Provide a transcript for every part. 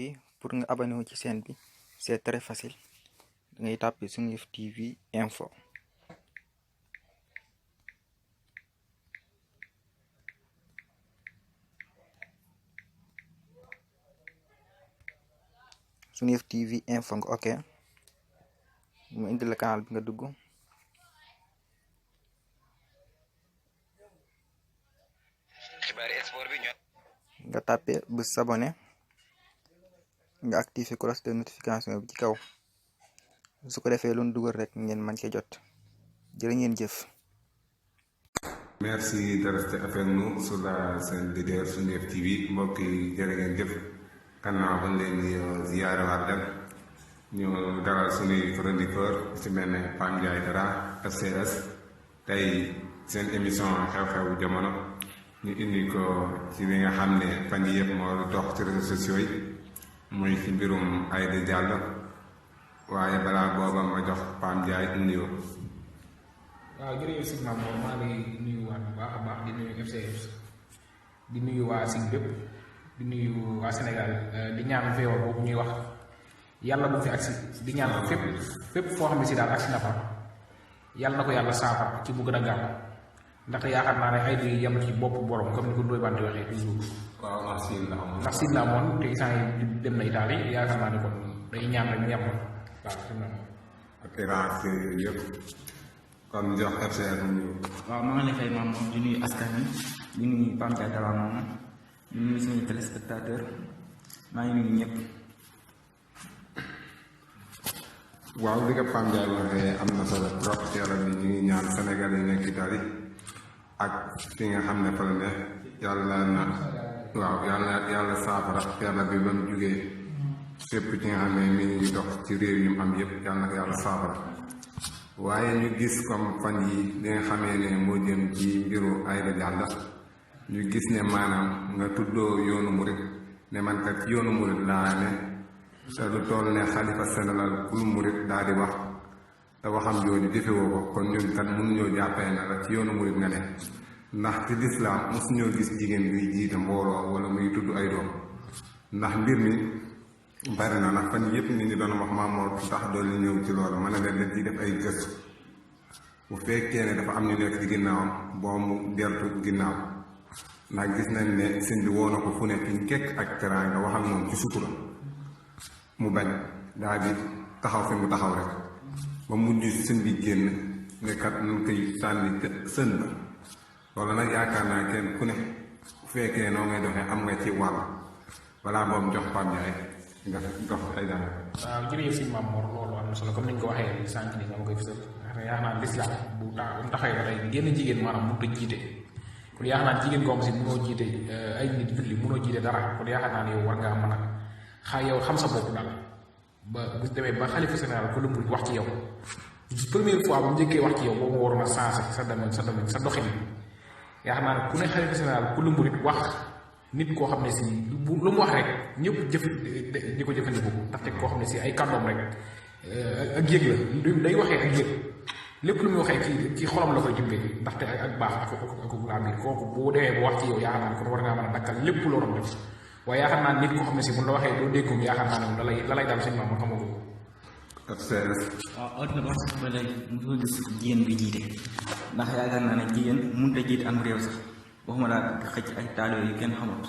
yi pour nga abonné wu ci chaîne bi c'est très facile da ngay tàppe Seneweb TV info. Seneweb TV info nga ok mu indi la canal bi nga dugg nga tàppe bu s'abonner nga activer cloche de notification bi ci kaw su ko defee lu ñu dugal rek ngeen mën cee jot jërë ngeen jëf. Merci de rester avec nous sur la chaîne leader Seneweb TV mbokk yi jërë ngeen jëf kannaaw bañ leen di ziyaare waat leen ñu dalal suñuy chroniqueur ci mel ne Pam Ndiaye Dara FCS tey seen émission xew-xewu jamono ñu indi ko ci li nga xam ne fan yii yëpp moo dox ci réseaux sociaux yi muy ci mbirum Aïda Diallo waaye balaa booba ma jox Pam Ndiaye nuyoo. waaw jërëjëf si maam moom maa ngi nuyuwaat bu baax a baax di nuyu FCS di nuyu waa Sine bépp di nuyu waa Sénégal di ñaan feebar boobu ñuy wax yàlla bu fi agsi di ñaan fépp foo xam ne si daal agsi na fa yàlla na ko yàlla saafara ci bu gën a gaaw ndaxte yaakaar naa ne ay di yem ci bopp borom comme ni ko Ndoye Bane di waxee toujours. waaw ndax Sine la amoon te instant yi dem na Italie yaakaar naa ne kon day ñaan rek ñu yemoon waaw Sine la amoon. ak Iran yëpp. kon jox FCS mu ñëw. waaw maa ngi lay fay maam moom di nuyu askan wi di nuyu Pam Ndiaye Dara moom di nuyu suñu téléspectateur maa ngi nuyu ñëpp. waaw li nga Pam Ndiaye waxee am na solo trop ci yaram bi ñu ngi ñaan Sénégal yi nekk Italie ak fi nga xam ne fa la ne yàlla na waaw yàlla saafara yàlla bi ba mu jugee fépp ci nga xam ne mi ngi dox ci réew yi mu am yëpp yàlla na ko yàlla saafara. waaye ñu gis comme fan yi li nga xamee ne moo jëm ci mbiru Aïda Diallo ñu gis ne maanaam nga tuddoo yoonu murit ne man kat ci yoonu murit laa ne te lu toll ne xalifa général kul murit daal di wax te waxam jooju jëfewoo ko kon ñun kat mënuñoo jàppee na la ci yoonu murit nga ne ndax ci lislaam mosuñoo gis jigéen buy jiite mbooloo wala muy tudd ay doom ndax mbir mi bari na ndax fan yëpp nit ñi doon wax Mamour tax doon li ñëw ci loolu mën na leen dañ ciy def ay gëstu bu fekkee ne dafa am ñu nekk ci ginnaawam boo mu deltu ginnaaw ndax gis nañ ne sëñ bi woo na ko fu ne fi kekk ak teraanga wax ak moom ci sutura mu bañ daal di taxaw fi mu taxaw rek ba mujj sëñ bi génn ne kat nañ koy sànni sën ba loolu nag yaakaar naa kenn ku ne bu fekkee noo ngay doxee am nga ci wàll balaa boobu jox Pam Ndiaye nga dox ay daan. waaw jërëjëf si maam Mor loolu am na solo comme ni ñu ko waxee sànq ni nga ma koy fësal yaakaar naa lislaam bu taxawee ba tey génn jigéen maanaam mënut a jiite kon yaakaar naa jigéen koo xam si mënoo jiite ay nit julli mënoo jiite dara kon yaakaar naa ne yow war ngaa mën a yow xam sa bopp daal ba bu demee ba xalifa général ko lëmbul wax ci yow première fois bu njëkkee wax ci yow boobu waroon a sensé sa domaine sa doxin yaakaar naa ne ku ne xalifa général ku lëmbul wax nit koo xam ne si lu mu wax rek ñëpp di ko jëfandikoo ndaxte koo xam ne si ay kàddoom rek ak yëg la day waxee ak yëg lépp lu muy waxee ci xolam la koy jëmbee ndaxte ak baax ak laa biir kooku boo demee bu wax ci yow yaakaar naa ne kon war ngaa mën a dakkal lépp loo doon def waaye yaakaar naa nit koo xam ne si mun la waxee doo déggoom yaakaar naa ne la lay daal sëñ maam ma xamoo ko. waaw adduna ba sax ba léegi mu gis jigéen bi jiite ndax yaakaar naa ne jigéen mënut a jiite am réew sax waxuma laa xëcc ay taalo yu kenn xamut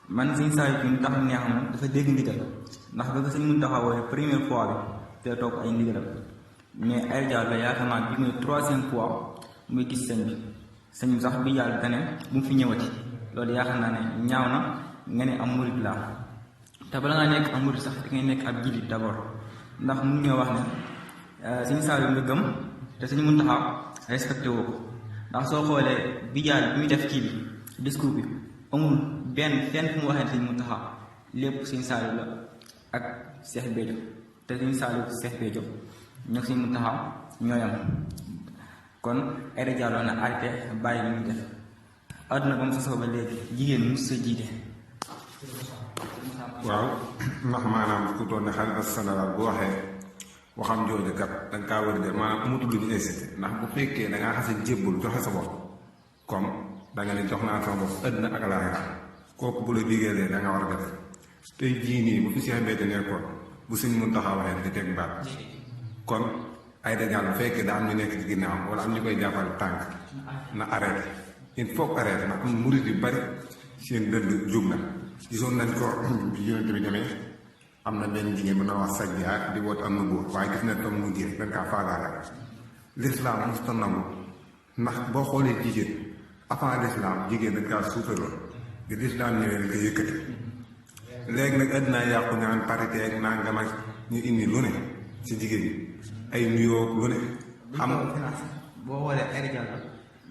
man suñ saa yu ñu tax neex ma dafa dégg ndigal ndax ba ko suñ mun taxawoo première fois bi te toog ay ndigalam mais ay Diallo yaakaar naa bi muy troisième fois muy gis sëñ bi sax bi yàlla dane bu mu fi ñëwati loolu yaakaar naa ne ñaaw na nga ne am murit laa te bala nga nekk am murit sax da ngay nekk ab jullit d'abord ndax mun ñoo wax ne suñ saa yu nga gëm te suñ mun taxaw respecté woo ko ndax soo xoolee bi jaal bi muy def kii bi discours bi amul benn fenn fu mu waxee Sëñ Muntaxa lépp Sëñ Saaliw la ak Seex Béthio te Sëñ Saaliw Seex Béthio ñoo Sëñ Muntaxa ñooy am kon Aïda Diallo na arrêté bàyyi li muy def àdduna ba mu sosoo ba léegi jigéen mu sa jiite. waaw ndax maanaam ku doon ne xalifa général bu waxee waxam jooju kat da nga kaa war a jël maanaam amatul lu ñu incité ndax bu fekkee da ngaa xase jébbul joxe sa bopp comme da nga ne jox naa sama bopp àddina ak alaaxira kooku bu la digalee da nga war a def tey jii nii bu fi Cheikh Béthio nekkoon bu Sëñ Muntaxa waxee di teg baat kon Aïda Diallo bu fekkee daa am ñu nekk ci ginnaaw wala am ñu koy jàppal tànk na arrêté il faut que arrêté na am murit yu bari seen dënd jóg na gisoon nañ ko bi yonent bi demee am na benn jigéen bu na wax sajja di woot am na góor waaye gis na tam mu jël dañ kaa faagaagal l'islam mosut a nangu ndax boo xoolee jigéen avant l'islam jigéen dañ kaa suufaloon di l'islam ñëwee dañ ko yëkkati léegi nag àddina yàqu ñaan parité ak nangam ak ñu indi lu ne ci jigéen ñi ay nuyoo lu ne xam boo xoolee Aïda Diallo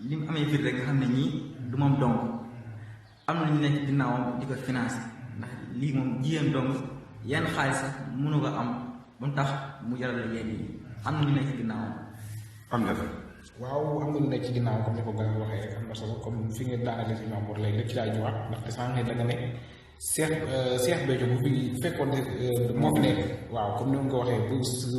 li mu amee fii rek nga xam ne ñii du moom dong am na ñu nekk ginnaawam di ko financé ndax lii moom jigéen dong yenn xaalis sax mënu ko am ba mu tax mu jaral la yenn yi am na ñu nekk ginnaawam. am na fa. waaw am na lu nekk ci ginnaaw comme ni ko gën a waxee rek am na solo comme fi ngeen daanale si Mamour léegi rek ci laay ñëwaat ndaxte sànq da nga ne Cheikh Béthio bu fi fekkoon ne moo fi nekk waaw comme ni nga ko waxee bu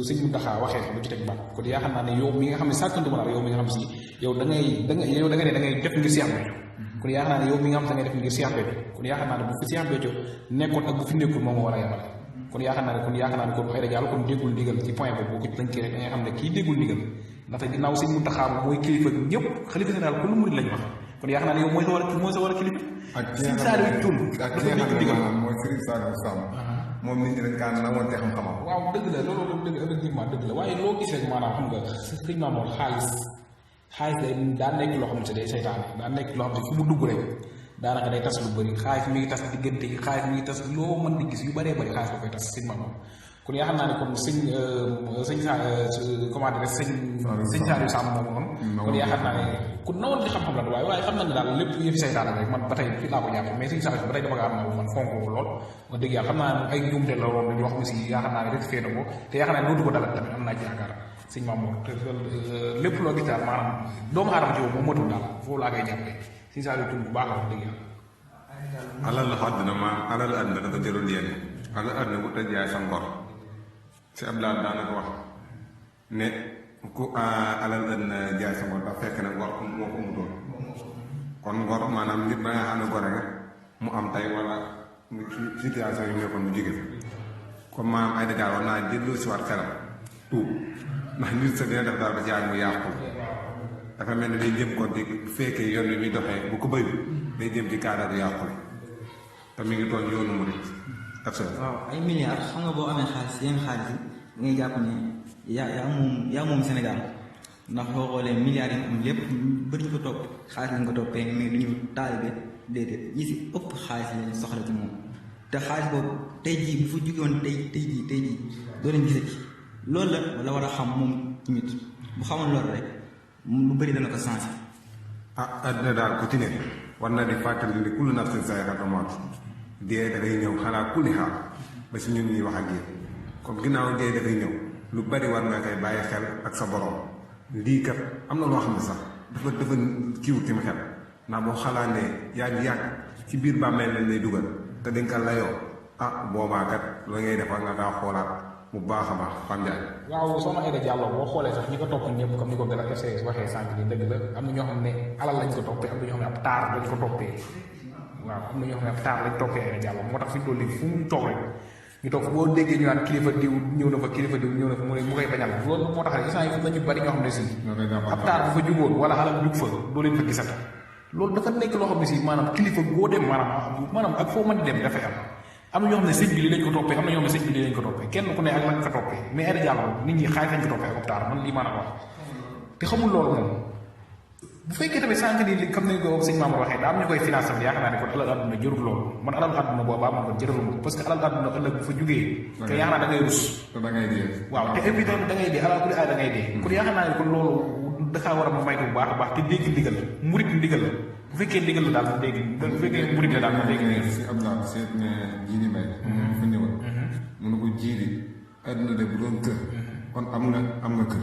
Sëñ Muntaxa waxee bu ci teg baat kon yaakaar naa ne yow mi nga xam ne sàkkantuma la yow mi nga xam si yow da ngay ne da ngay def ngir Cheikh Béthio kon yaakaar naa ne yow mi nga xam da ngay def ngir Cheikh Béthio kon yaakaar naa ne bu fi Cheikh Béthio nekkoon ak bu fi nekkul moom war a yemale kon yaakaar naa ne kon Aïda Diallo kon déggul ndigal ci point boobu boo ko tënkee rek da ngay xam ne kii déggul ndigal ndaxte ginnaaw Sëñ Muntaxa mooy kilifa ñëpp xalifa général ku lu murid lañ wax kon yaakaar naa ne yow mooy sa war a kilifa ak ki nga xam ne mooy Serigne Saliou Samb moom nit ñi dañ kaa nawoon te xam-xamam. waaw dëgg la loolu moom dëgg effectivement dëgg la waaye loo gis rek maanaam xam nga sëñ Mamour xaalis day daa nekk loo xam ne day seytaane daa nekk loo xam ne fu mu dugg rek daanaka day tas lu bëri xaalis mi ngi tas diggante yi xaalis mi ngi tas loo mën di gis yu bëree bëri xaalis da koy tas sëñ Mamour kon yaa xam naa ne comme sëñ comment dire sëñ Saliou Samb moom noonu kon yaa xam naa ne ku nawoon di xam-xam la waaye xam na ne daal lépp yëfi saytaane rek man ba tey fii laa ko jàpp mais sëñ Saliou ba tey dama ko am na man fonk ko lool wax dëgg yàlla xam naa ay njuumte la woon yoo xam ne si yaa xam naa ne rectifié na ko te yaa xam naa ne dootu ko dalal tamit am naa ci yaakaar sëñ Mamour te lépp loo gis daal maanaam doomu aadama ci yow moom matul daal foofu laa koy jàppee sëñ Saliou Touré bu baax la wax dëgg yàlla alal la àdduna alal àdduna dafa jërul yenn alal àdduna bu tëj jaay sa ngor si Abdoulaye daanaka wax ne ku alal àdduna jaay sa ngor dafa fekk ne ngor moo ko amutoon kon ngor maanaam nit ba nga xam ne gore nga mu am tey wala situation yu nekkoon mu jóge fa comme maanaam Aïda Diallo war naa jëlloo si waat xelam tuub ndax nit sa dina def daal ba jaay mu yàqu dafa mel ne day jëm ko di bu fekkee yoon bi muy doxee bu ko bëyu day jëm ci kaada du yàqule te mi ngi toog yoonu mu nit waaw ay milliards xam nga boo amee xaalis yenn xaalis yi da ngay jàpp ne yaa moom Sénégal ndax boo xoolee milliards yi am lépp bëri ñu ko topp xaalis lañ ko toppee mais duñu taalibe déedéet ñi si ëpp xaalis lañ soxla ci moom te xaalis boobu tey jii bu fa jógewoon tey jii doo leen gisati loolu la war a xam moom tamit bu xamoon loolu rek lu bëri dana ko sensé. àddina daal ku ci ne war na di fàttali ne kullu nafsin zaa'iqatul mawt dee dafay ñëw xanaa kulli xaal ba si ñun ñuy wax ak yéen comme ginnaaw dee dafay ñëw lu bari war nga koy bàyyi xel ak sa borom lii kat am na loo xam ne sax dafa kiiwut ci xel ndax boo xalaatee yàgg ci biir bàmmeel lañ lay dugal te dañ ko layoo boobaa kat la ngay defar nga kaa xoolaat bu baax a baax Fane Ndiaye. waaw soxna Aïda Diallo boo xoolee sax ñi ko topp ñëpp comme ni ko gën a waxee sànq nii dëgg la am na ñoo xam ne alal lañ ko toppee am na ñoo xam ne ab taar lañ ko toppee waaw am na ñoo xam ne ab taar lañ toppee Aïda Diallo moo tax fi ñu toll nii fu mu toog rek ñu toog boo déggee ñu naan kilifa diw ñëw na fa kilifa diw ñëw na fa mu koy bañal loolu moo tax rek instant yi fu nañu bari ñoo xam ne si ab taar bu fa jugoon wala alal jug fa doo leen fa gisata loolu dafa nekk loo xam ne si maanaam kilifa boo dem maanaam ak foo mën di dem dafay am na ñoo xam ne sëñ bi li lañ ko toppee am na ñoo xam ne sëñ bi li lañ ko toppee kenn ku ne ak lañ ko toppee mais Aïda Diallo nit ñi xaalis lañ ko toppee ak optaar man lii maanaam wax te xamul loolu moom bu fekkee tamit sànq ni li comme ni ko sëñ Mamour waxee daa am ñu koy financé yaakaar naa ne kon alal àdduna jërul loolu man alal àdduna boobaa man kon jërul moom parce que alal àdduna ëllëg bu fa jugee te yaakaar naa da ngay rus da ngay dee waaw te évident da ngay dee alal ku di ay da ngay dee kon yaakaar naa ne kon loolu dafa war a maytu bu baax a baax te dégg ndigal murit ndigal la bu fekkee ndigal la daal ma dégg bu fekkee murit la daal ma dégg si Abdoulaye seet ne Jili Mbay fa ñëwoon mu ne ko Jili àdduna de bu doon kër kon am nga kër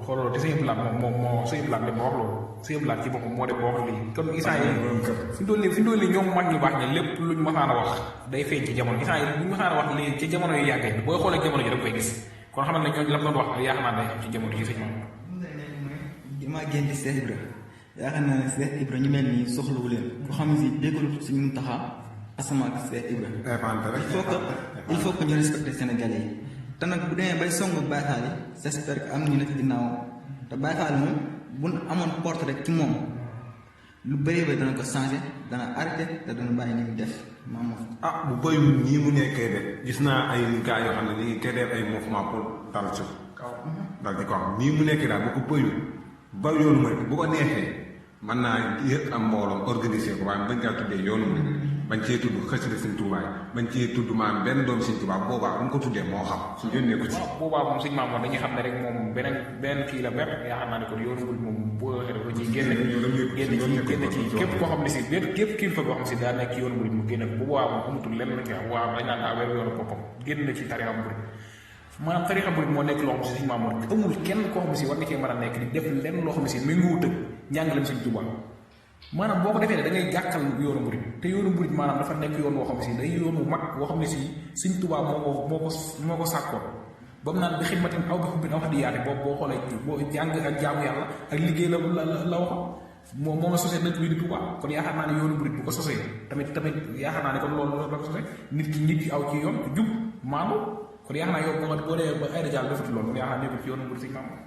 xool loolu te sëñ Abdoulaye moom moo sëñ Abdoulaye dem ba wax loolu sëñ Abdoulaye ci boppam moo dem ba wax lii comme instant yi fi mu toll nii ñoom mag ñu baax ñi lépp luñ masaan a wax day feeñ ci jamono instant yi buñ masaan a wax léegi ci jamono yu yàggee booy xoolee jamono ji da koy gis kon xam ne ñooñu la doon wax yaakaar naa day am ci jamono ji sëñ moom damaa génn ci Cheikh Ibra yaakaar naa ne Cheikh Ibra ñu mel nii soxlawu leen ku xam ne si déggalu suñu Muntaxa Asama ak Seex Ibra inventé rek. il faut que ñu respecter Sénégalais yi te nag bu demee bay song Baye Fall yi j'espère que am nañu nekk ginnaaw te Baye Fall moom bu nu amoon porte rek ci moom lu bëree ba dana ko changé dana arrêté te dana bàyyi ni muy def maam bu bëyul nii mu nekkee de gis naa ay gars yoo xam ne ñu ngi créer ay mouvement pour dal ci dal ci kaw nii mu nekkee daal bu ko bëyul ba yoonu mooy bu ko neexee mën naa yëg am mbooloom organiser ko waaye bañ kaa tuddee yoonu mooy bañ cee tudd xasida Sëñ Tuubaa bañ cee tudd maanaam benn doom Sëñ Tuubaa boobaa bu ñu ko tuddee moo xam su yónnee ko ci. waaw boobaa moom sëñ Mamour dañuy xam ne rek moom beneen kii la ber yaakaar naa ne kon yoonu murid moom boo waxee dafa ciy génn ci képp koo xam ne si képp kilifa boo xam si daa nekk yoonu murid mu génn bu boobaa moom amatul lenn la nga xam waaw dañ naan affaire yoonu boppam génn na ci tarixa murid maanaam tarixa murid moo nekk loo xam si sëñ Mamour amul kenn koo xam ne si war nga cee mën a nekk di def lenn loo xam ne si méngoowut ak njàngaleem Sëñ Tuubaa maanaam boo ko defee ne da ngay gàkkal yoonu murid te yoonu murid maanaam dafa nekk yoon woo xam ne si day yoon wu mag boo xam ne si Sëñ Tuubaa moo ko sàkkoon ba mu naan bi xidmatin aw bi xubbin aw wax di yaate boo xoolee boo jàng ak jaamu yàlla ak liggéey la waxoon moo ma sosee nag bii di Tuubaa kon yaakaar naa ne yoonu murid bu ko sosee tamit yaakaar naa ne kon loolu la ko sosee nit ki aw ci yoon jub maandu kon yaakaar naa yow boo dee ba ay dajaal defati loolu kon yaakaar naa nekkul ci yoonu murid Sëñ Mamour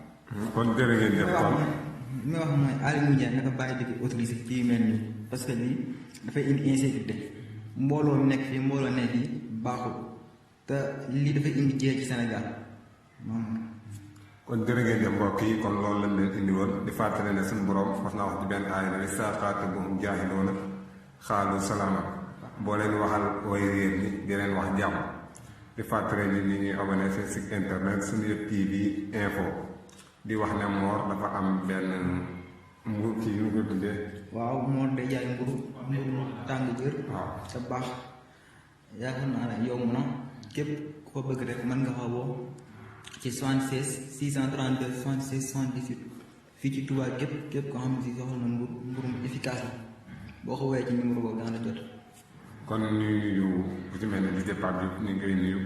kon jërë ngeen jëf kon li ma wax mooy Aliou Ndiaye naka bàyyi di autorisé ci yu mel nii parce que lii dafay indi insécurité mbooloo nekk fii mbooloo nekk fii baaxul te lii dafay indi jiyee ci Sénégal kon jërë ngeen jëf mbokk yi kon loolu lañ leen indi woon di fàttali ne suñu borom wax naa wax ci benn aaya ne saa xaatabuhum jaahiluuna xaalu salaama boo leen waxal way réer ñi di leen wax jàmm di fàttali ni ñi ñuy abonné seen site internet Sunu Yëf TV info di wax ne Mor dafa am benn mbur kii yu ko tuddee. waaw Mor day jaay mburu tàng jër. waaw te baax yaakaar naa ne yomb na képp koo bëgg rek mën nga fa woo ci 76 632 76 78 fii ci Touba képp koo xam ne si soxla na mburu mu efficace la boo ko woowee ci numéro boobu daan la jot. kon ñu nuyu ku ci mel ne DJ Pape Diouf ñu ngi koy nuyu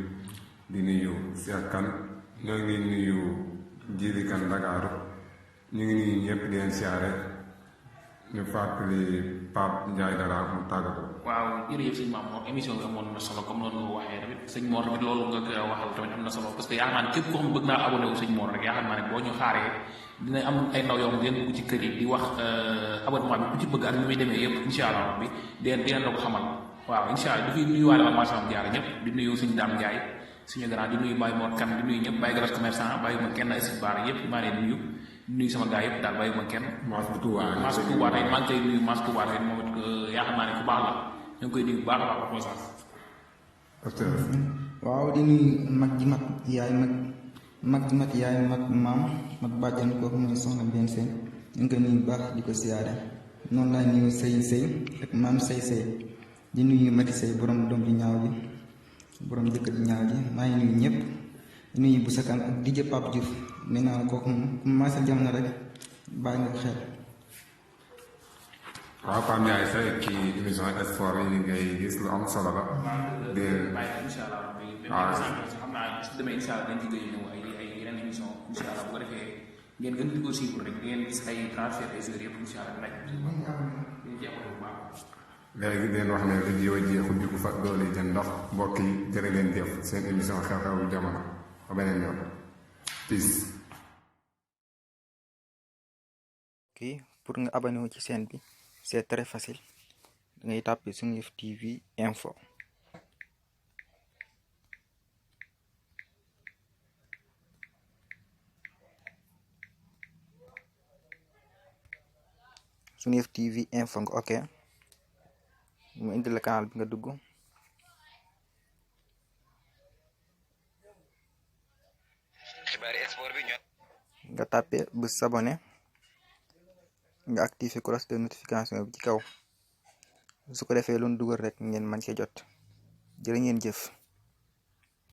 di nuyu Cheikh Kane ñoo ngi nuyu. Jili Kan Ndakaaru ñu ngi nii ñëpp di leen siyaare ñu fàttali Pape Ndiaye dara mu tàggatu. waaw jërëjëf sëñ Mamour émission bi amoon na solo comme noonu nga waxee tamit sëñ Mor tamit loolu nga ko waxal tamit am na solo parce que yaakaar naa ne képp koo xam bëgg naa abonné wu sëñ Mor rek yaakaar naa ne boo ñu xaaree dina am ay ndaw yoo xam ne dugg ci kër yi di wax abonnement bi ku ci bëgg ak ni muy demee yëpp incha allah bi dina la ko xamal waaw incha allah dafay nuyuwaale ak maasam jaara ñëpp di nuyu suñu Dame Ndiaye suñu grand di nuyu Baye Mor Kane di nuyu ñëpp Baye Garas commerçant bàyyi ma kenn ay si baar yëpp maa leen nuyu di nuyu sama gars yëpp daal bàyyi ma kenn Mass bu Touba tey maa ngi koy nuyu Mass Touba tey moom it yaakaar naa ne ku baax la ñu ngi koy nuyu bu baax a baax waaw di nuyu mag ji mat yaay mag maam mag bàjjan kooku mooy soxna benn seen ñu ngi koy nuyu bu baax di ko siyaare noonu laay nuyu sëy ak maam sëy di nuyu mati sëy borom doom ji ñaaw ji borom jëkkër ji ñaaw ji maa ngi nuyu ñëpp di nuyu bu sakan ak DJ Pape Diouf nee naa kooku moom ku maasal jamono rek bàyyi nga ko xel. waaw Pape Ndiaye sa ci émission sport yi ngay gis lu am solo la. de incha allah waaw xam naa su demee incha allah dañ ci gën a ñëw ay yeneen émission incha allah bu ko defee ngeen gën di ko suivre rek ngeen gis ay transfert des heures yëpp incha allah léegi leen wax ne dañ yow a jeexul di ko fa doole jën ndox mbokk yi jërë ngeen jëf seen émission xew-xewu jamono ba beneen yoon peace. kii pour nga abonné wu ci chaîne bi c'est très facile da ngay tàppe Sunu Yëf TV info. Sunu Yëf TV info nga ok mu indi la canal bi nga dugg xibaari sport bi nga tàppe bës s'abonné nga activé cloche de notification bi ci kaw su ko defee lu ñu dugal rek ngeen mën cee jot jërë ngeen jëf.